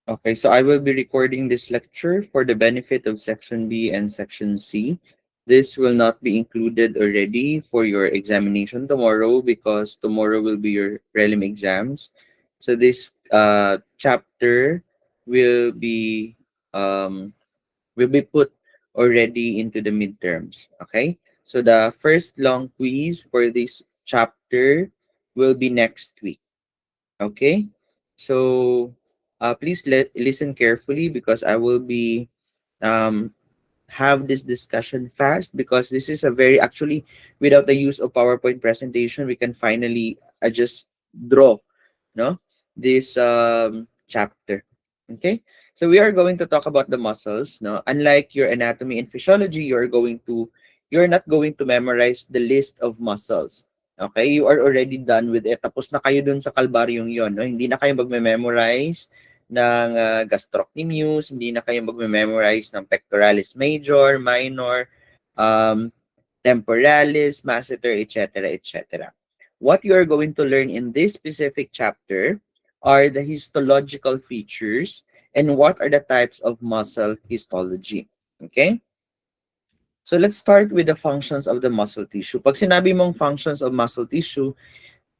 Okay, so I will be recording this lecture for the benefit of Section B and Section C. This will not be included already for your examination tomorrow because tomorrow will be your prelim exams. So this chapter will be um, will be put already into the midterms. Okay, so the first long quiz for this chapter will be next week. Okay, so please listen carefully because I will be um, have this discussion fast because this is a very actually without the use of PowerPoint presentation we can finally just draw no this chapter. Okay, so we are going to talk about the muscles. No, unlike your anatomy and physiology, you're not going to memorize the list of muscles. Okay, you are already done with it. Tapos na kayo dun sa kalbaryong yon. No? Hindi na kayo magme-memorize ng gastrocnemius, hindi na kayo magme-memorize ng pectoralis major, minor, um, temporalis, masseter, etc., etc. What you are going to learn in this specific chapter are the histological features and what are the types of muscle histology. Okay? So let's start with the functions of the muscle tissue. Pag sinabi mong functions of muscle tissue,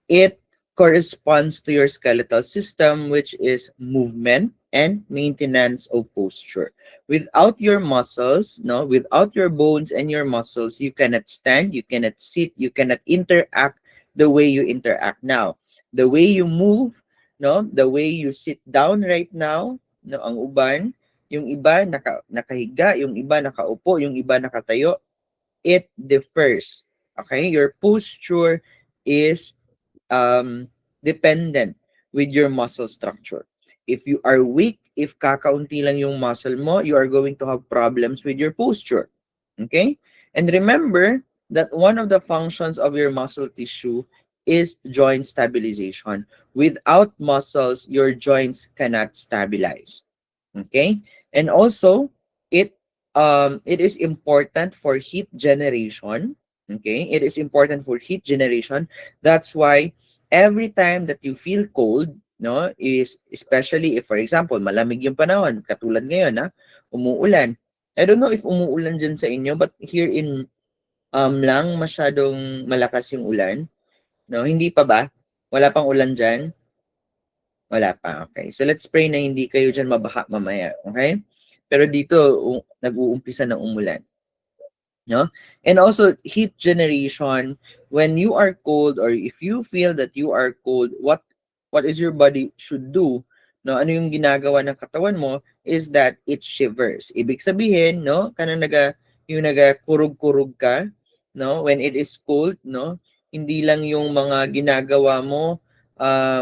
it corresponds to your skeletal system, which is movement and maintenance of posture. Without your muscles, no, without your bones and your muscles, you cannot stand, you cannot sit, you cannot interact the way you interact now. The way you move, no, the way you sit down right now, no, ang uban, yung iba nakahiga, yung iba nakaupo, yung iba nakatayo, it differs. Okay? Your posture is dependent with your muscle structure. If you are weak, if kakaunti lang yung muscle mo, you are going to have problems with your posture. Okay? And remember that one of the functions of your muscle tissue is joint stabilization. Without muscles, your joints cannot stabilize. Okay? And also, it is important for heat generation. Okay? It is important for heat generation. That's why every time that you feel cold, no, is especially if for example, malamig yung panahon, katulad ngayon, umuulan. I don't know if umuulan dyan sa inyo, but here in lang masyadong malakas yung ulan. No, hindi pa ba? Wala pang ulan dyan? Wala pa. Okay. So let's pray na hindi kayo dyan mabaha mamaya. Okay? Pero dito, nag-uumpisa ng umulan. No? And also heat generation, when you are cold or if you feel that you are cold, what is your body should do? No, ano yung ginagawa ng katawan mo is that it shivers. Ibig sabihin, no, yung kurug-kurug ka, no, when it is cold, no, hindi lang yung mga ginagawa mo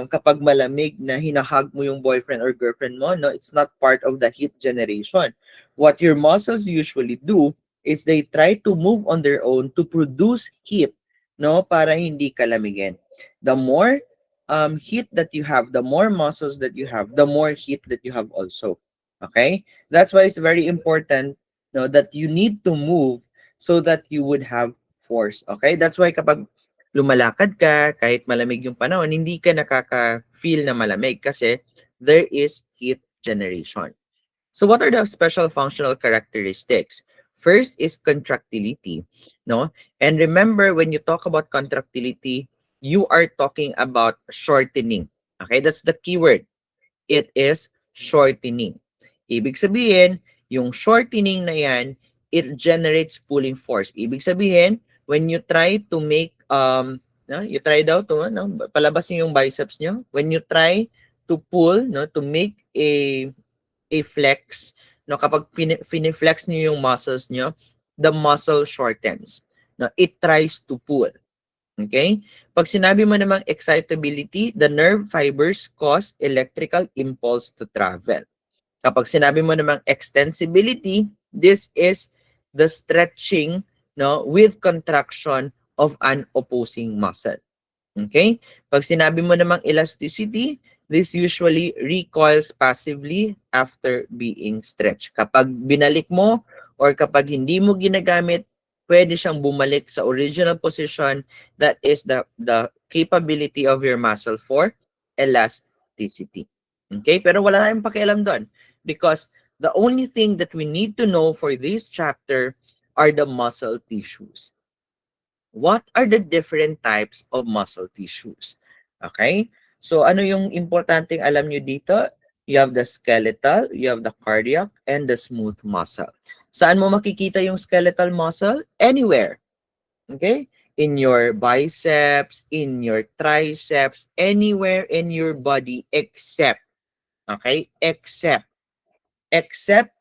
kapag malamig na hinahag mo yung boyfriend or girlfriend mo, no, it's not part of the heat generation. What your muscles usually do is they try to move on their own to produce heat, no, para hindi ka lamigin. The more heat that you have, the more muscles that you have, the more heat that you have also. Okay? That's why it's very important, no, that you need to move so that you would have force. Okay? That's why kapag lumalakad ka, kahit malamig yung panahon, hindi ka nakaka-feel na malamig kasi there is heat generation. So what are the special functional characteristics? First is contractility, no? And remember, when you talk about contractility, you are talking about shortening. Okay, that's the keyword. It is shortening. Ibig sabihin, yung shortening na yan, it generates pulling force. Ibig sabihin, when you try to make, no, you try daw to, no, palabasin yung biceps nyo. When you try to pull, no, to make a flex, no, kapag fini-flex niyo yung muscles niyo, the muscle shortens. No, it tries to pull. Okay? Pag sinabi mo namang excitability, the nerve fibers cause electrical impulse to travel. Kapag sinabi mo namang extensibility, this is the stretching, no, with contraction of an opposing muscle. Okay? Pag sinabi mo namang elasticity, this usually recoils passively after being stretched. Kapag binalik mo or kapag hindi mo ginagamit, pwede siyang bumalik sa original position. That is the capability of your muscle for elasticity. Okay? Pero wala tayong pakialam doon because the only thing that we need to know for this chapter are the muscle tissues. What are the different types of muscle tissues? Okay? So ano yung importanteng alam nyo dito? You have the skeletal, you have the cardiac, and the smooth muscle. Saan mo makikita yung skeletal muscle? Anywhere. Okay? In your biceps, in your triceps, anywhere in your body except, okay? Except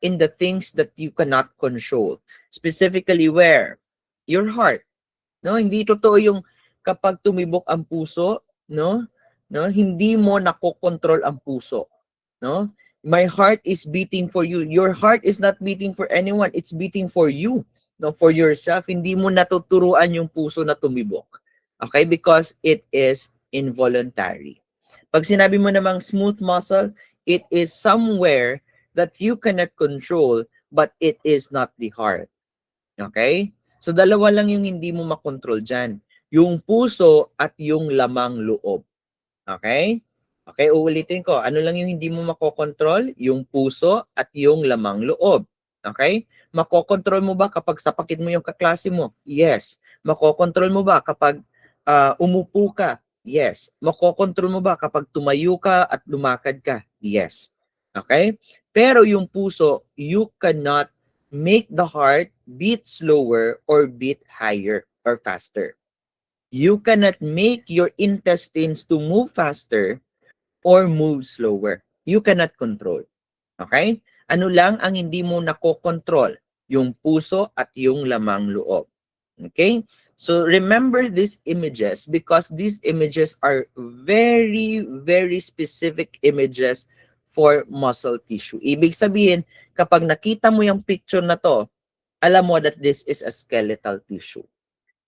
in the things that you cannot control. Specifically where? Your heart. No, hindi totoo yung kapag tumibok ang puso, no? No, hindi mo nakokontrol ang puso, no? My heart is beating for you. Your heart is not beating for anyone. It's beating for you, no, for yourself. Hindi mo natuturuan yung puso na tumibok. Okay? Because it is involuntary. Pag sinabi mo namang smooth muscle, it is somewhere that you cannot control, but it is not the heart. Okay? So, dalawa lang yung hindi mo makontrol dyan. Yung puso at yung lamang loob. Okay? Okay, uulitin ko. Ano lang yung hindi mo makokontrol? Yung puso at yung lamang loob. Okay? Makokontrol mo ba kapag sapakit mo yung kaklase mo? Yes. Makokontrol mo ba kapag umupo ka? Yes. Makokontrol mo ba kapag tumayo ka at lumakad ka? Yes. Okay? Pero yung puso, you cannot make the heart beat slower or beat higher or faster. You cannot make your intestines to move faster or move slower. You cannot control. Okay? Ano lang ang hindi mo nakokontrol? Yung puso at yung lamang loob. Okay? So remember these images because these images are very, very specific images for muscle tissue. Ibig sabihin, kapag nakita mo yung picture na to, alam mo that this is a skeletal tissue.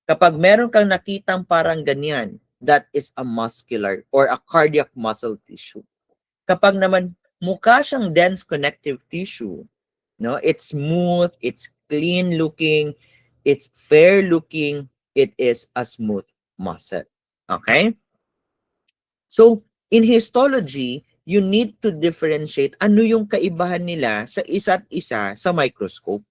Kapag meron kang nakitang parang ganyan, that is a muscular or a cardiac muscle tissue. Kapag naman mukha siyang dense connective tissue, no, it's smooth, it's clean looking, it's fair looking, it is a smooth muscle. Okay? So, in histology, you need to differentiate ano yung kaibahan nila sa isa't isa sa microscope.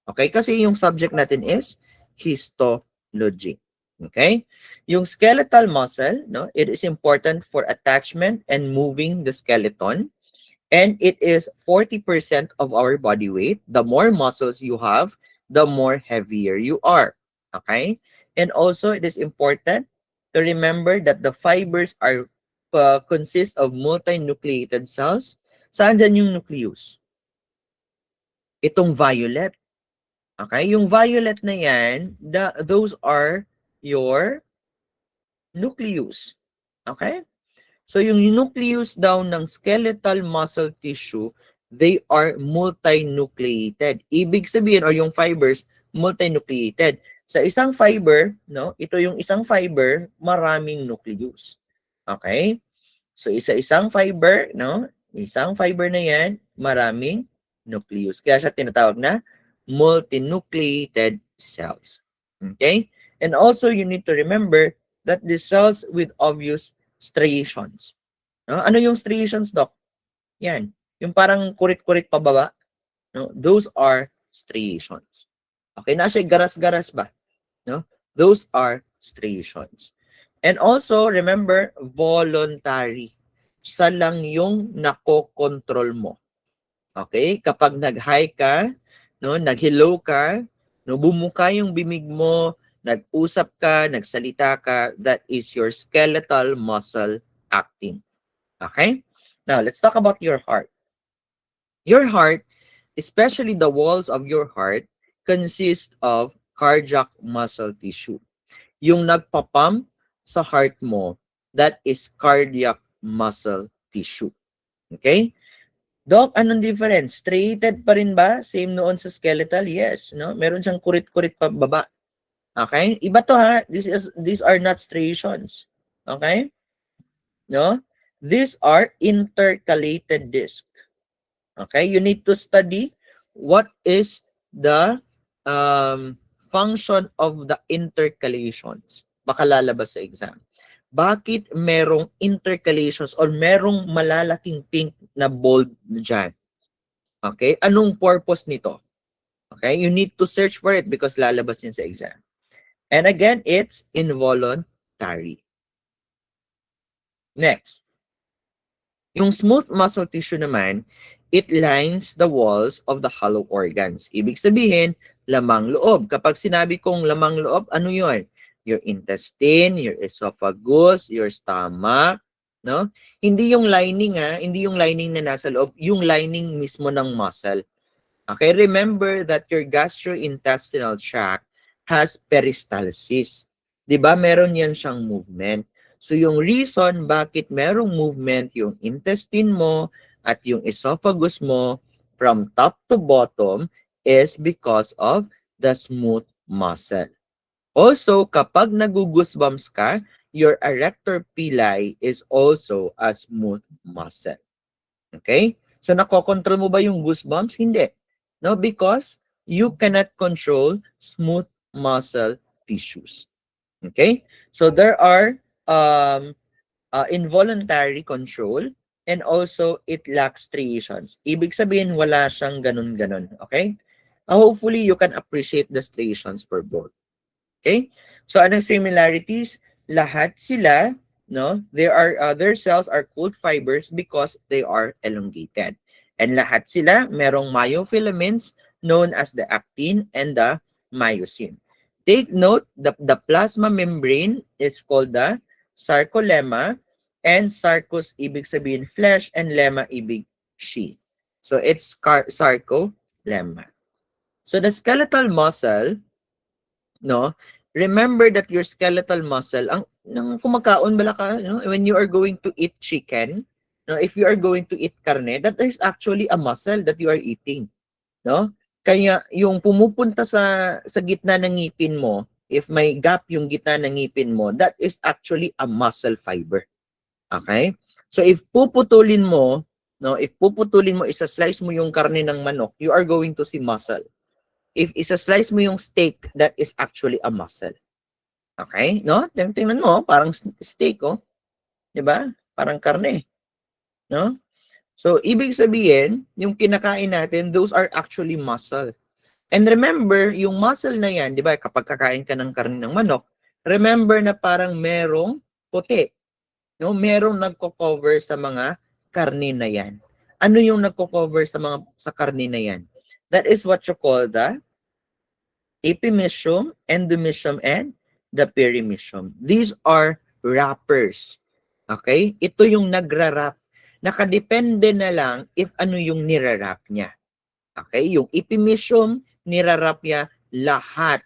Okay? Kasi yung subject natin is histology. Okay? Yung skeletal muscle, no, it is important for attachment and moving the skeleton. And it is 40% of our body weight. The more muscles you have, the more heavier you are. Okay? And also, it is important to remember that the fibers are consist of multinucleated cells. Saan dyan yung nucleus? Itong violet. Okay? Yung violet na yan, those are your nucleus. Okay? So yung nucleus daw ng skeletal muscle tissue, they are multinucleated. Ibig sabihin, or yung fibers, multinucleated. Sa isang fiber, no, ito yung isang fiber, maraming nucleus. Okay? So isa-isang fiber, no, isang fiber na yan, maraming nucleus. Kaya siya tinatawag na multinucleated cells. Okay? And also, you need to remember that the cells with obvious striations. No? Ano yung striations, Doc? Yan. Yung parang kurit-kurit pababa. No? Those are striations. Okay, na siya garas-garas ba? No? Those are striations. And also, remember, voluntary. Siya lang yung nakokontrol mo. Okay? Kapag nag-hi ka, no, nag-hello ka, no, bumuka yung bimig mo, nag-usap ka, nagsalita ka, that is your skeletal muscle acting. Okay? Now, let's talk about your heart. Your heart, especially the walls of your heart, consist of cardiac muscle tissue. Yung nagpapump sa heart mo, that is cardiac muscle tissue. Okay? Doc, anong difference? Striated pa rin ba? Same noon sa skeletal? Yes. No? Meron siyang kurit-kurit pa baba. Okay? Iba to ha. These are not striations. Okay? No? These are intercalated disc. Okay? You need to study what is the function of the intercalations. Baka lalabas sa exam. bakit merong intercalations or merong malalaking pink na bold dyan? Okay? Anong purpose nito? Okay? You need to search for it because lalabas yun sa exam. And again, it's involuntary. Next. Yung smooth muscle tissue naman, it lines the walls of the hollow organs. Ibig sabihin, lamang loob. Kapag sinabi kong lamang loob, ano yun? Your intestine, your esophagus, your stomach, no? Hindi yung lining hindi yung lining na nasa loob, yung lining mismo ng muscle. Okay, remember that your gastrointestinal tract has peristalsis. 'Di ba? Meron yan siyang movement. So yung reason bakit merong movement yung intestine mo at yung esophagus mo from top to bottom is because of the smooth muscle. Also, kapag nag-goosebumps ka, your erector pili is also a smooth muscle. Okay? So nakokontrol mo ba yung goosebumps? Hindi. No, because you cannot control smooth muscle tissues. Okay? So there are involuntary control and also it lacks striations. Ibig sabihin wala siyang ganun-ganun. Okay? Hopefully you can appreciate the striations for both. Okay? So anong similarities? Lahat sila, no? Their cells are cold fibers because they are elongated. And lahat sila merong myofilaments known as the actin and the myosin. Take note, the plasma membrane is called the sarcolemma, and sarcos ibig sabihin flesh and lemma ibig sheath. So it's sarcolemma. So the skeletal muscle, no? Remember that your skeletal muscle, nang kumakaon bala ka, no? When you are going to eat chicken, no? If you are going to eat karne, that is actually a muscle that you are eating, no? Kaya yung pumupunta sa gitna ng ngipin mo, if may gap yung gitna ng ngipin mo, that is actually a muscle fiber. Okay? So if puputulin mo, no, isa-slice mo yung karne ng manok, you are going to see muscle. If isa-slice mo yung steak, that is actually a muscle. Okay? No? Tingnan mo, parang steak, oh. 'Di ba? Parang karne. No? So, ibig sabihin, yung kinakain natin, those are actually muscle. And remember, yung muscle na yan, 'di ba, kapag kakain ka ng karne ng manok, remember na parang merong puti. No? Merong nagko-cover sa mga karne na yan. Ano yung nagko-cover sa karne na yan? That is what you call the epimysium, endomysium, and the perimysium. These are wrappers. Okay? Ito yung nagra-wrap. Nakadepende na lang if ano yung nirarap niya. Okay? Yung epimysium, nirarap niya lahat.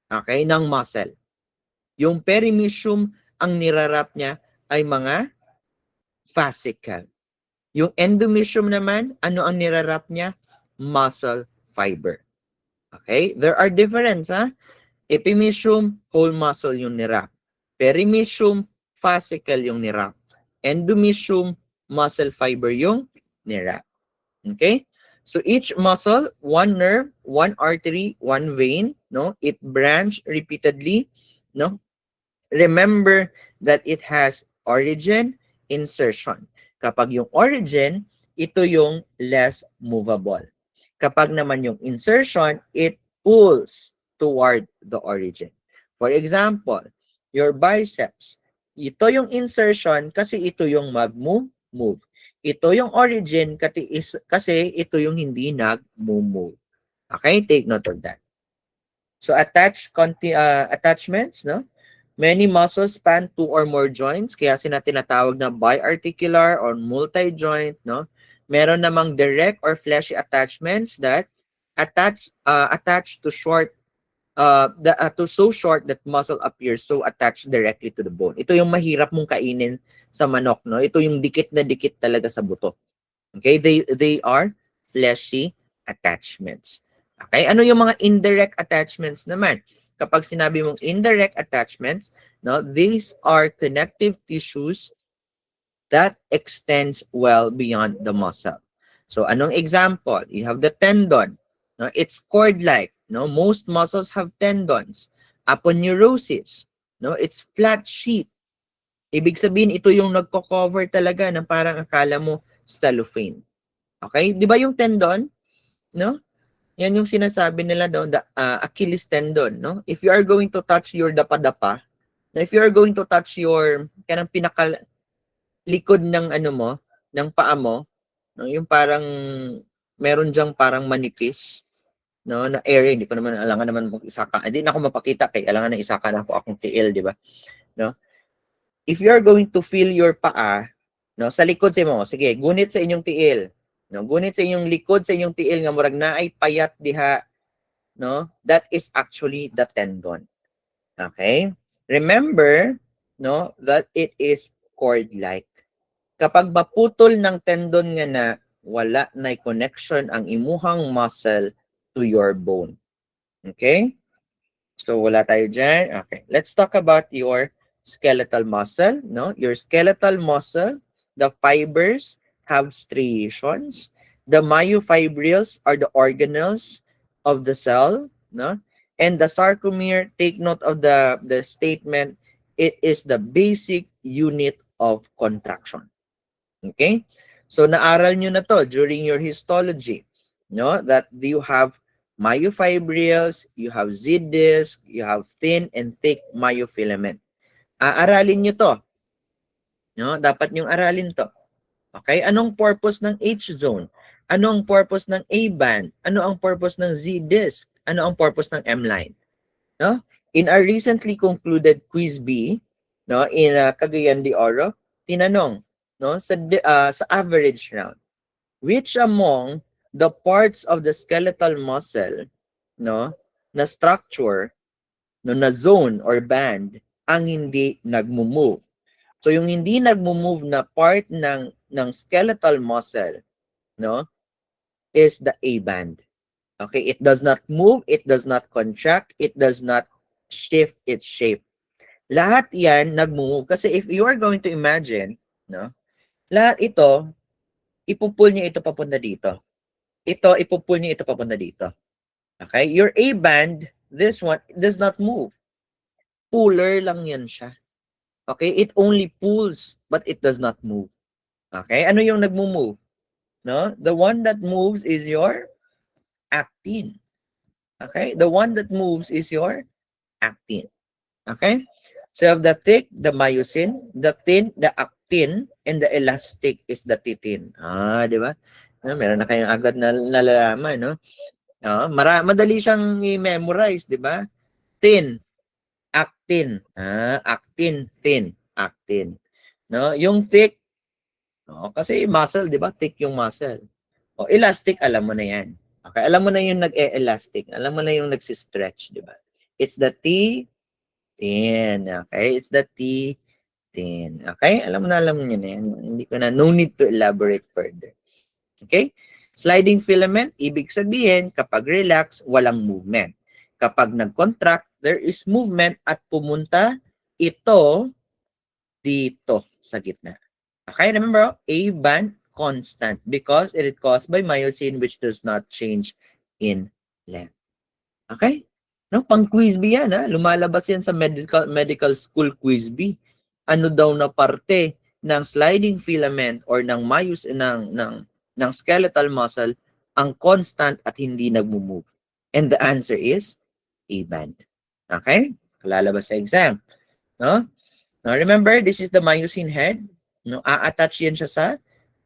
Okay? Ng muscle. Yung perimysium, ang nirarap niya ay mga fascicle. Yung endomysium naman, ano ang nirarap niya? Muscle fiber. Okay? There are difference, Epimysium, whole muscle yung nirap. Perimysium, fascicle yung nirap. Endomysium, muscle fiber yung nirap. Okay? So each muscle, one nerve, one artery, one vein, no? It branch repeatedly, no? Remember that it has origin, insertion. Kapag yung origin, ito yung less movable. Kapag naman yung insertion, it pulls toward the origin. For example, your biceps. Ito yung insertion kasi ito yung mag-move. Ito yung origin kasi ito yung hindi nag-move. Okay? Take note of that. So attachments, no? Many muscles span 2 or more joints, kaya tinatawag na biarticular or multi-joint, no? Meron namang direct or fleshy attachments that attach to so short that muscle appears so attached directly to the bone. Ito yung mahirap mong kainin sa manok, no? Ito yung dikit na dikit talaga sa buto. Okay? They are fleshy attachments. Okay? Ano yung mga indirect attachments naman? Kapag sinabi mong indirect attachments, no, these are connective tissues that extends well beyond the muscle. So anong example? You have the tendon. No, it's cord-like. No, most muscles have tendons. Aponeurosis. No, it's flat sheet. Ibig sabihin, ito yung nagko-cover talaga ng parang akala mo cellophane. Okay? Di ba yung tendon? No? Yan yung sinasabi nila doon, the Achilles tendon. No? If you are going to touch your dapa-dapa, if you are going to touch your kanang likod ng ano mo, ng paa mo, no? Yung parang meron diyang parang manipis, no, na area, hindi ko naman alangan naman mag-isaka. Hindi na ako mapakita kay alangan na isaka na ako akong TL, di ba? No? If you are going to feel your paa, no, sa likod sa mo, sige, gunit sa inyong tiil. No, gunit sa inyong likod sa inyong tiil nga murag naay payat diha, no? That is actually the tendon. Okay? Remember, no, that it is cord-like. Kapag maputol ng tendon nga na, wala na connection ang imuhang muscle to your bone. Okay? So, wala tayo dyan. Okay. Let's talk about your skeletal muscle. No? Your skeletal muscle, the fibers have striations. The myofibrils are the organelles of the cell. No? And the sarcomere, take note of the statement, it is the basic unit of contraction. Okay? So, naaral nyo na to during your histology. No? That you have myofibrils, you have Z-disc, you have thin and thick myofilament. Aaralin nyo to. No? Dapat nyong aralin to. Okay? Anong purpose ng H-zone? Ano ang purpose ng A-band? Ano ang purpose ng Z-disc? Ano ang purpose ng M-line? No? In our recently concluded quiz B, no, in Cagayan de Oro, tinanong, no, sa average round, which among the parts of the skeletal muscle, no, na structure, no, na zone or band ang hindi nagmo-move. So yung hindi nagmo-move na part ng skeletal muscle, no, is the A band. Okay, it does not move, it does not contract, it does not shift its shape. Lahat 'yan nagmo-move kasi if you are going to imagine, no, lahat ito ipupul niya ito papunta dito. Ito, ipupul niya ito papunta dito. Okay? Your A band, this one, does not move. Puller lang yan siya. Okay? It only pulls, but it does not move. Okay? Ano yung nagmo-move? No? The one that moves is your actin. Okay? The one that moves is your actin. Okay? So of the thick, the myosin, the thin, the actin, and the elastic is the titin. Di ba? Meron na kayong agad na nalalaman, no? Madali siyang i-memorize, di ba? Thin, actin. Actin, thin, actin. No? Yung thick, no? Kasi muscle, di ba? Thick yung muscle. Elastic, alam mo na yan. Okay? Alam mo na yung nag-e-elastic. Alam mo na yung nag-stretch, di ba? It's the T, thin. Okay? It's the T, thin. Okay? Alam mo nyo na yan. Hindi ko na, no need to elaborate further. Okay? Sliding filament, ibig sabihin, kapag relax, walang movement. Kapag nag-contract, there is movement at pumunta ito dito sa gitna. Okay? Remember, A band, constant because it is caused by myosin which does not change in length. Okay? No, pang quiz B yan, ha? Lumalabas yan sa medical school quiz B. Ano daw na parte ng sliding filament or ng ng skeletal muscle ang constant at hindi nagmo-move? And the answer is A band. Okay? Lalabas sa exam. No? Now remember, this is the myosin head. No, a-attach yan siya sa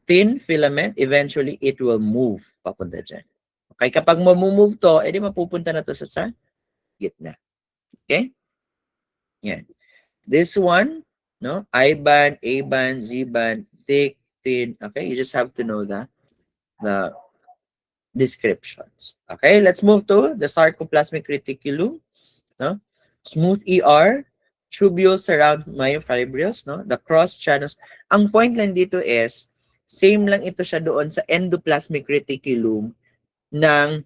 thin filament. Eventually, it will move papunta dyan. Okay? Kapag mamumove to, edi mapupunta na to sa gitna. Okay? Yan. This one, no? I band, A band, Z band, thick, thin. Okay? You just have to know the descriptions. Okay? Let's move to the sarcoplasmic reticulum. No? Smooth ER, tubules surround myofibrils, no? The cross channels. Ang point lang dito is, same lang ito siya doon sa endoplasmic reticulum ng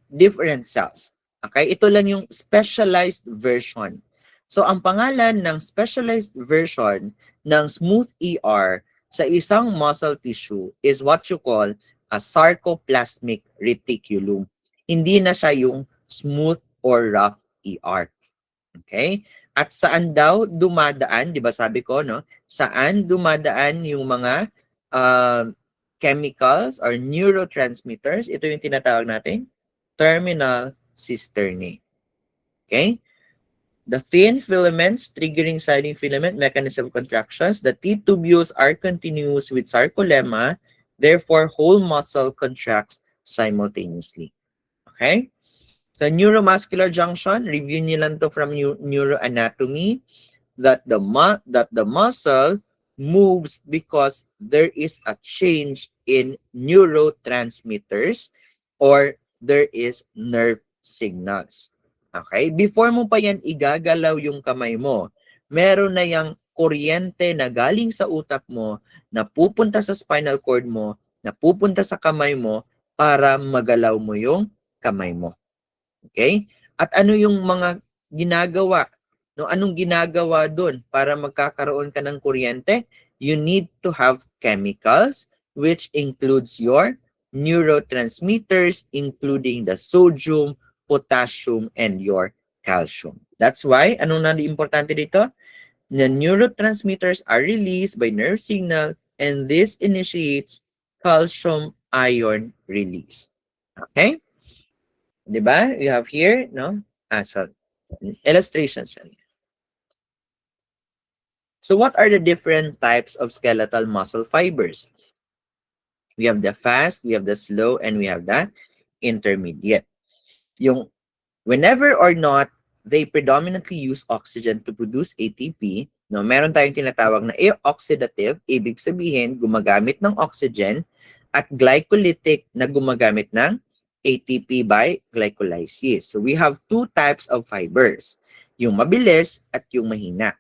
different cells. Okay? Ito lang yung specialized version. So, ang pangalan ng specialized version ng smooth ER sa isang muscle tissue is what you call a sarcoplasmic reticulum. Hindi na siya yung smooth or rough ER. Okay? At saan daw dumadaan, di ba sabi ko, no? Saan dumadaan yung mga chemicals or neurotransmitters? Ito yung tinatawag natin, terminal cisternae. Okay? The thin filaments triggering silent filament mechanism of contractions. The T tubules are continuous with sarcolemma. Therefore, whole muscle contracts simultaneously. Okay? So, neuromuscular junction, review nyo lang to from neuroanatomy, that the muscle moves because there is a change in neurotransmitters or there is nerve signals. Okay? Before mo pa yan igagalaw yung kamay mo, meron na yung kuryente na galing sa utak mo, na pupunta sa spinal cord mo, na pupunta sa kamay mo para magalaw mo yung kamay mo. Okay? At ano yung mga ginagawa? No, anong ginagawa doon para magkakaroon ka ng kuryente? You need to have chemicals which includes your neurotransmitters including the sodium, potassium, and your calcium. That's why, anong importante dito? The neurotransmitters are released by nerve signal and this initiates calcium ion release. Okay? Diba? You have here, no? So, illustrations. So what are the different types of skeletal muscle fibers? We have the fast, we have the slow, and we have the intermediate. Yung whenever or not they predominantly use oxygen to produce ATP, no, meron tayong tinatawag na oxidative, ibig sabihin gumagamit ng oxygen, at glycolytic na gumagamit ng ATP by glycolysis. So we have two types of fibers, yung mabilis at yung mahina.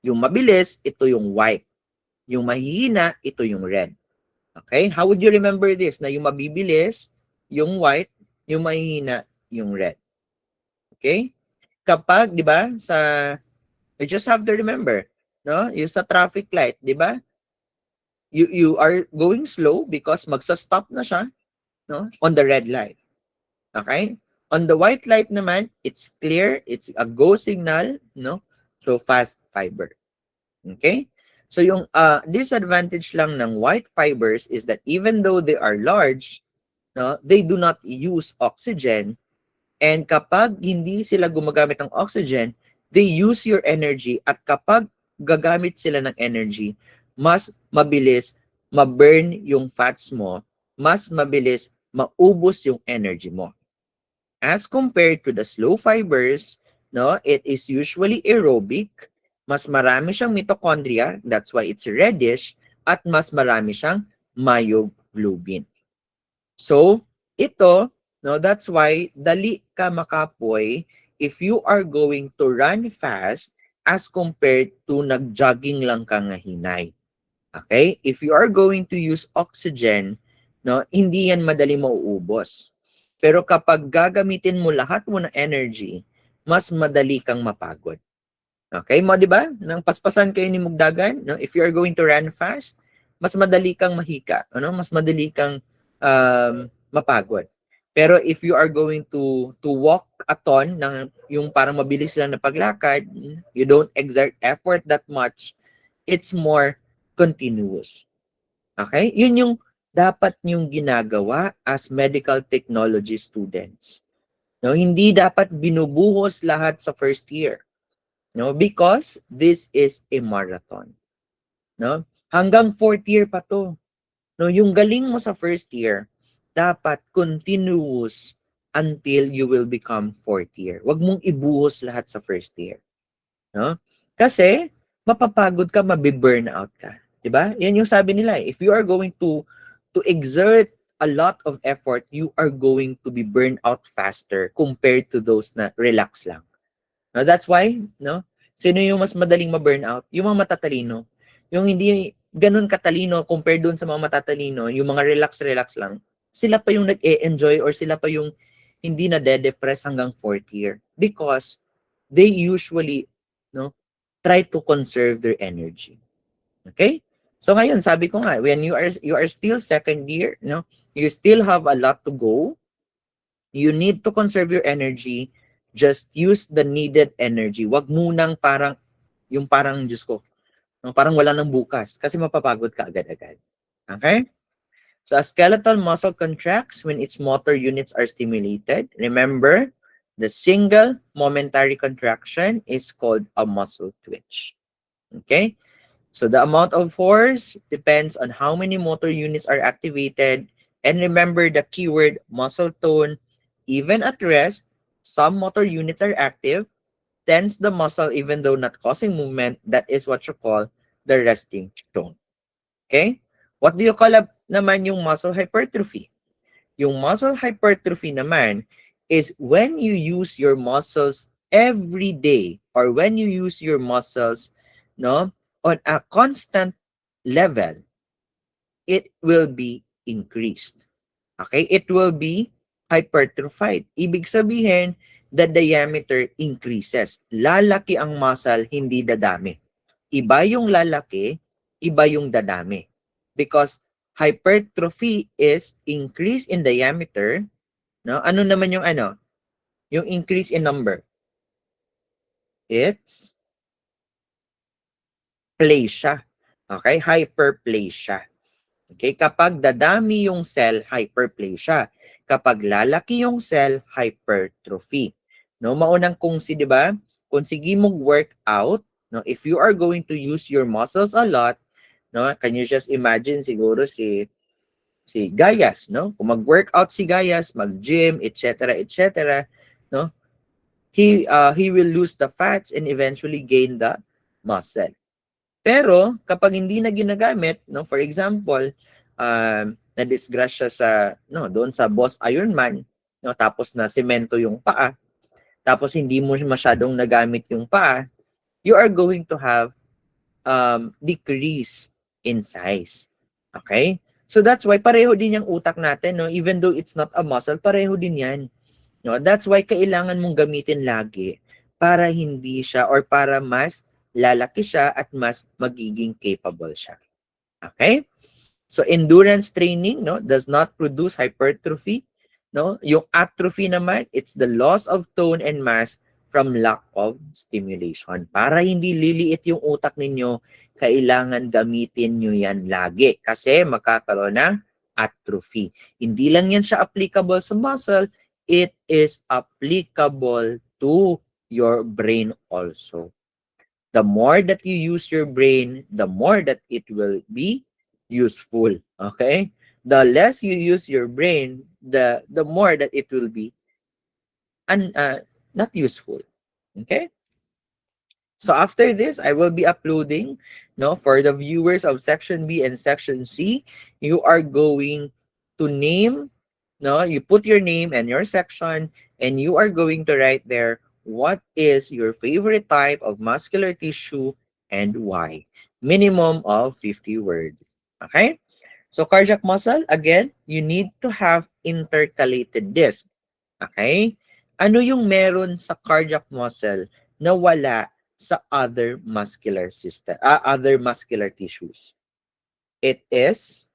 Yung mabilis, ito yung white. Yung mahihina, ito yung red. Okay? How would you remember this? Na yung mabibilis, yung white, yung mahihina, yung red. Okay? Kapag, di ba, you just have to remember, no? Yung sa traffic light, di ba? You are going slow because magsa-stop na siya, no? On the red light. Okay? On the white light naman, it's clear, it's a go signal, no? So fast fiber. Okay? So yung disadvantage lang ng white fibers is that even though they are large, no, they do not use oxygen. And kapag hindi sila gumagamit ng oxygen, they use your energy. At kapag gagamit sila ng energy, mas mabilis ma-burn yung fats mo, mas mabilis maubos yung energy mo. As compared to the slow fibers, no, it is usually aerobic, mas marami siyang mitochondria, that's why it's reddish, at mas marami siyang myoglobin. So, ito, no, that's why dali ka makapoy if you are going to run fast as compared to nag-jogging lang ka nga hinay. Okay? If you are going to use oxygen, no, hindi yan madali mauubos. Pero kapag gagamitin mo lahat mo ng energy, mas madali kang mapagod. Okay mo, di ba? Nang paspasan kayo ni Mugdagan, no? If you are going to run fast, mas madali kang mahika, ano? Mas madali kang mapagod. Pero if you are going to walk a ton, yung parang mabilis lang na paglakad, you don't exert effort that much, it's more continuous. Okay? Yun yung dapat niyong ginagawa as medical technology students. No, hindi dapat binubuhos lahat sa first year. No, because this is a marathon. No? Hanggang fourth year pa to. No, yung galing mo sa first year, dapat continuous until you will become fourth year. Huwag mong ibuhos lahat sa first year. No? Kasi mapapagod ka, mabiburnout ka. 'Di ba? Yan yung sabi nila, if you are going to exert a lot of effort, you are going to be burned out faster compared to those na relax lang. No, that's why, no? Sino yung mas madaling ma-burnout? Yung mga matatalino. Yung hindi ganun katalino compared doon sa mga matatalino, yung mga relax lang. Sila pa yung nag-e-enjoy or sila pa yung hindi na de-depress hanggang fourth year because they usually, no, try to conserve their energy. Okay? So ngayon, sabi ko nga, when you are still second year, no, you still have a lot to go. You need to conserve your energy. Just use the needed energy. Wag munang parang, yung parang, Diyos ko, no, parang wala nang bukas kasi mapapagod ka agad-agad. Okay? So a skeletal muscle contracts when its motor units are stimulated. Remember, the single momentary contraction is called a muscle twitch. Okay? So the amount of force depends on how many motor units are activated. And remember the keyword muscle tone. Even at rest, some motor units are active. Tense the muscle even though not causing movement. That is what you call the resting tone. Okay? What do you call naman yung muscle hypertrophy? Yung muscle hypertrophy naman is when you use your muscles every day or when you use your muscles, no, on a constant level, it will be increased. Okay? It will be hypertrophied. Ibig sabihin, the diameter increases. Lalaki ang muscle, hindi dadami. Iba yung lalaki, iba yung dadami. Because hypertrophy is increase in diameter, no? Ano naman yung ano? Yung increase in number. It's plasia. Okay? Hyperplasia. Okay? Kapag dadami yung cell, hyperplasia. Kapag lalaki yung cell, hypertrophy. No, maunang kung di ba? Kung sige mong workout, no, if you are going to use your muscles a lot, no, can you just imagine siguro si Gayas, no? Kung mag-workout si Gayas, mag-gym, etc., etc., no? He will lose the fats and eventually gain the muscle. Pero kapag hindi na ginagamit, no, for example, na-disgrasya sa doon sa Boss Ironman, no, tapos na semento yung paa, tapos hindi mo masyadong nagamit yung paa, you are going to have decrease in size. Okay? So that's why pareho din yung utak natin, no? Even though it's not a muscle, pareho din yan. No? That's why kailangan mong gamitin lagi para hindi siya or para mas lalaki siya at mas magiging capable siya. Okay? So endurance training, no, does not produce hypertrophy, no? Yung atrophy naman, it's the loss of tone and mass from lack of stimulation. Para hindi liliit yung utak ninyo, kailangan gamitin nyo yan lagi kasi magkakaroon ng atrophy. Hindi lang yan siya applicable sa muscle, it is applicable to your brain also. The more that you use your brain, the more that it will be useful. Okay? The less you use your brain, the more that it will be not useful. Okay? So after this, I will be uploading, no, for the viewers of section B and section C, you are going to name, no, you put your name and your section, and you are going to write there what is your favorite type of muscular tissue and why. Minimum of 50 words. Okay? So cardiac muscle, again, you need to have intercalated disc. Okay? Ano yung meron sa cardiac muscle na wala sa other muscular system, other muscular tissues? It is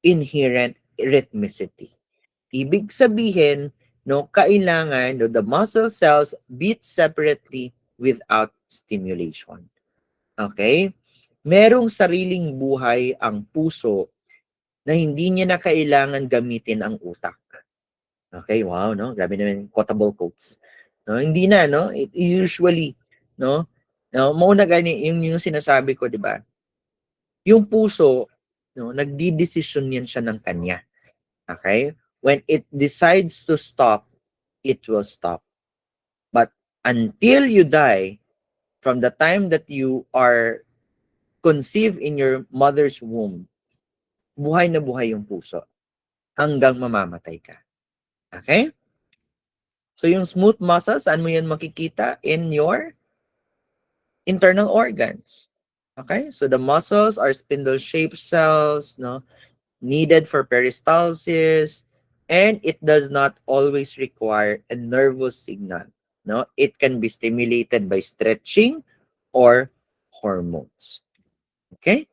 inherent rhythmicity. Ibig sabihin, no, kailangan the muscle cells beat separately without stimulation. Okay? Merong sariling buhay ang puso na hindi niya na kailangan gamitin ang utak. Okay, wow, no? Grabe naman quotable quotes. No, hindi na, no? It usually, no? No, mauna gani yung sinasabi ko, 'di ba? Yung puso, no, nagdi-decision yan siya ng kanya. Okay? When it decides to stop, it will stop. But until you die, from the time that you are conceived in your mother's womb, buhay na buhay yung puso hanggang mamamatay ka. Okay? So yung smooth muscle, saan mo yan makikita? In your internal organs. Okay? So the muscles are spindle-shaped cells, no, needed for peristalsis, and it does not always require a nervous signal. No, it can be stimulated by stretching or hormones. Okay?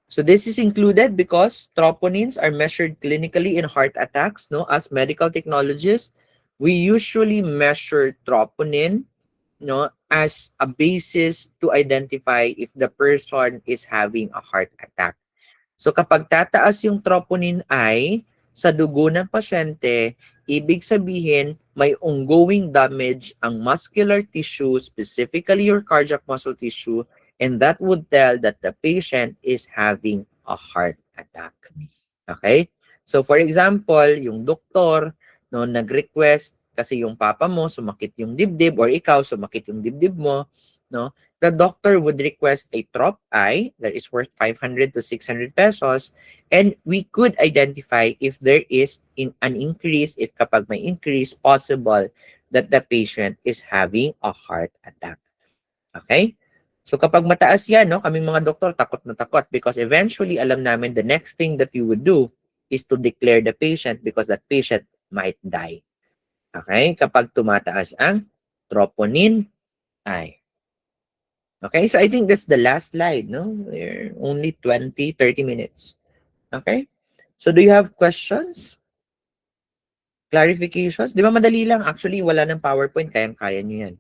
So this is included because troponins are measured clinically in heart attacks. No, as medical technologists, we usually measure troponin, no, as a basis to identify if the person is having a heart attack. So kapag tataas yung troponin I sa dugo ng pasyente, ibig sabihin may ongoing damage ang muscular tissue, specifically your cardiac muscle tissue, and that would tell that the patient is having a heart attack. Okay? So for example, yung doktor no nag-request kasi yung papa mo sumakit yung dibdib or ikaw sumakit yung dibdib mo, no? The doctor would request a trop I that is worth 500 to 600 pesos, and we could identify if there is an increase, if kapag may increase, possible that the patient is having a heart attack. Okay? So kapag mataas yan, no, kaming mga doktor takot na takot because eventually alam namin the next thing that you would do is to declare the patient because that patient might die. Okay? Kapag tumataas ang troponin I. Okay? So I think that's the last slide, no? We're only 20, 30 minutes. Okay? So do you have questions? Clarifications? Di ba madali lang? Actually, wala ng PowerPoint. Kayang-kaya nyo yan.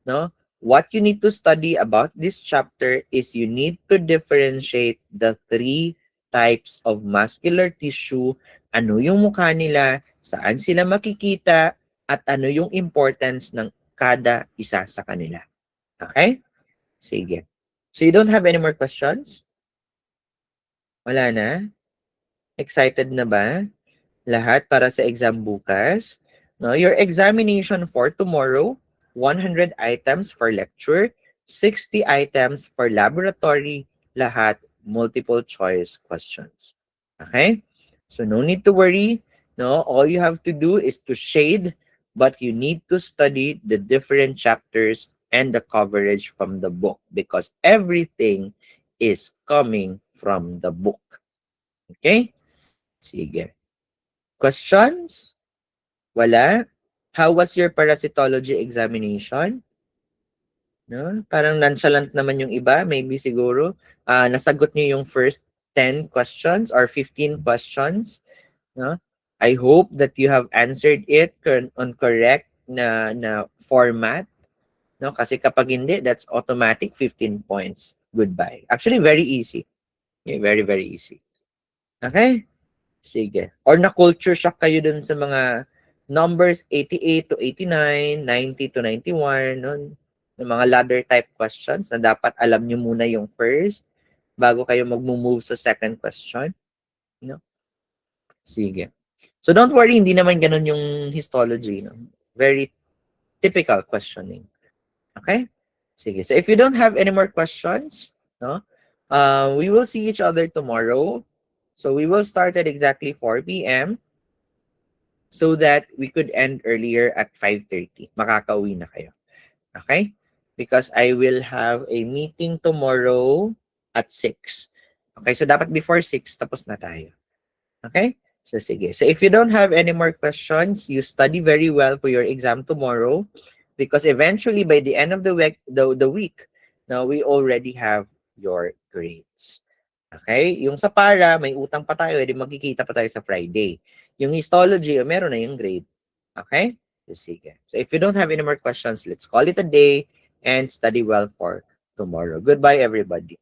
No? What you need to study about this chapter is you need to differentiate the 3 types of muscular tissue, ano yung mukha nila, saan sila makikita, at ano yung importance ng kada isa sa kanila. Okay? Sige. So you don't have any more questions? Wala na? Excited na ba? Lahat para sa exam bukas? No, your examination for tomorrow, 100 items for lecture, 60 items for laboratory, lahat multiple choice questions. Okay? So no need to worry. No, all you have to do is to shade, but you need to study the different chapters and the coverage from the book because everything is coming from the book. Okay? Sige. Questions? Wala? How was your parasitology examination? No? Parang nonchalant naman yung iba. Maybe siguro nasagot niyo yung first 10 questions or 15 questions. No? I hope that you have answered it on correct na format. No? Kasi kapag hindi, that's automatic 15 points. Goodbye. Actually, very easy. Yeah, very, very easy. Okay? Sige. Or na-culture shock kayo dun sa mga numbers 88 to 89, 90 to 91, no? Yung mga ladder type questions na dapat alam nyo muna yung first bago kayo mag-move sa second question. No? Sige. So don't worry, hindi naman ganun yung histology. No? Very typical questioning. Okay? Sige. So if you don't have any more questions, no, we will see each other tomorrow. So we will start at exactly 4 p.m. so that we could end earlier at 5:30. Makakauwi na kayo. Okay? Because I will have a meeting tomorrow at 6. Okay? So dapat before 6, tapos na tayo. Okay? So sige. So if you don't have any more questions, you study very well for your exam tomorrow because eventually by the end of the week, now we already have your grades. Okay? Yung sa para, may utang pa tayo, edi magkikita pa tayo sa Friday. Yung histology, meron na yung grade. Okay? Sige. So if you don't have any more questions, let's call it a day and study well for tomorrow. Goodbye, everybody.